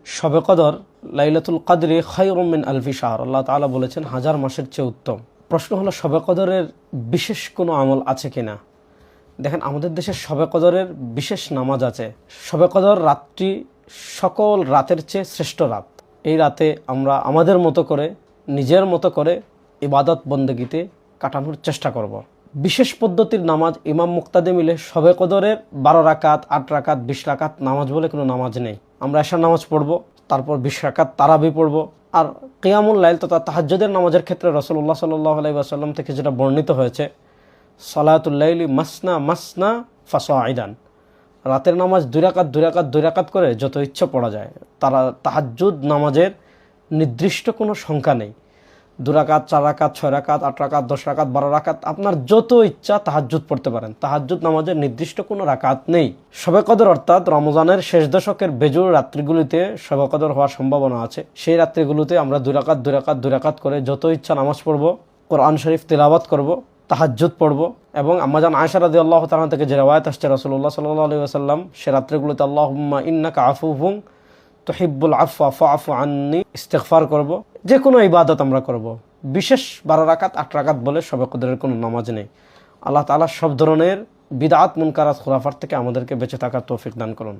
শবে কদর লাইলাতুল কদরি খায়রুম মিন আলফি শাহর, আল্লাহ তাআলা বলেছেন হাজার মাসের চেয়ে উত্তম। প্রশ্ন হলো শবে কদরের বিশেষ কোনো আমল আছে কিনা। দেখেন, আমাদের দেশে শবে কদরের বিশেষ নামাজ আছে। শবে কদর রাতটি সকল রাতের চেয়ে শ্রেষ্ঠ রাত। এই রাতে আমরা আমাদের মতো করে, নিজের মতো করে ইবাদত বন্দেগীতে কাটানোর চেষ্টা করব। বিশেষ পদ্ধতির নামাজ ইমাম মুক্তাদি মিলে শবে কদরের 12 রাকাত, 8 রাকাত, 20 রাকাত নামাজ বলে কোনো নামাজ নেই। আমরা এশার নামাজ পড়ব, তারপর 20 রাকাত তারাবি পড়ব। আর কিয়ামুল লাইল তথা তাহাজ্জুদের নামাজের ক্ষেত্রে রাসূলুল্লাহ সাল্লাল্লাহু আলাইহি ওয়াসাল্লাম থেকে যেটা বর্ণিত হয়েছে, সালাতুল লাইলি মাসনা মাসনা ফাসাইদান, রাতের নামাজ 2 রাকাত 2 রাকাত 2 রাকাত করে যত ইচ্ছা পড়া যায়। তাহাজ্জুদ নামাজের নির্দিষ্ট কোনো সংখ্যা নেই। 2 রাকাত, 4 রাকাত, 6 রাকাত, 8 রাকাত, 10 রাকাত, 12 রাকাত, আপনার যত ইচ্ছা তাহাজ্জুদ পড়তে পারেন। তাহাজ্জুদ নামাজের নির্দিষ্ট কোনো রাকাত নেই। শবে কদর অর্থাৎ রমজানের শেষ দশকের বেজোড় রাত্রিগুলিতে শবে কদর হওয়ার সম্ভাবনা আছে। সেই রাত্রিগুলোতে আমরা 2 রাকাত 2 রাকাত 2 রাকাত করে যত ইচ্ছা নামাজ পড়ব, কোরআন শরীফ তিলাওয়াত করব, তাহাজ্জুদ পড়ব। এবং আম্মাজান আয়েশা রাদিয়াল্লাহু তাআলা থেকে যে riwayat আসছে, রাসূলুল্লাহ সাল্লাল্লাহু আলাইহি ওয়াসাল্লাম সে রাত্রিগুলোতে আল্লাহুম্মা ইন্নাকা আফুউন তুহিব্বুল আফওয়া ফাআফু আন্নি ইস্তিগফার করব। যে কোনো ইবাদত আমরা করব। বিশেষ 12 রাকাত 8 রাকাত বলে শবে কদরের কোনো নামাজ নেই। আল্লাহ তাআলা সব ধরনের বিদআত মুনকারাত খুরাফাত থেকে আমাদেরকে বেঁচে থাকার তৌফিক দান করুন।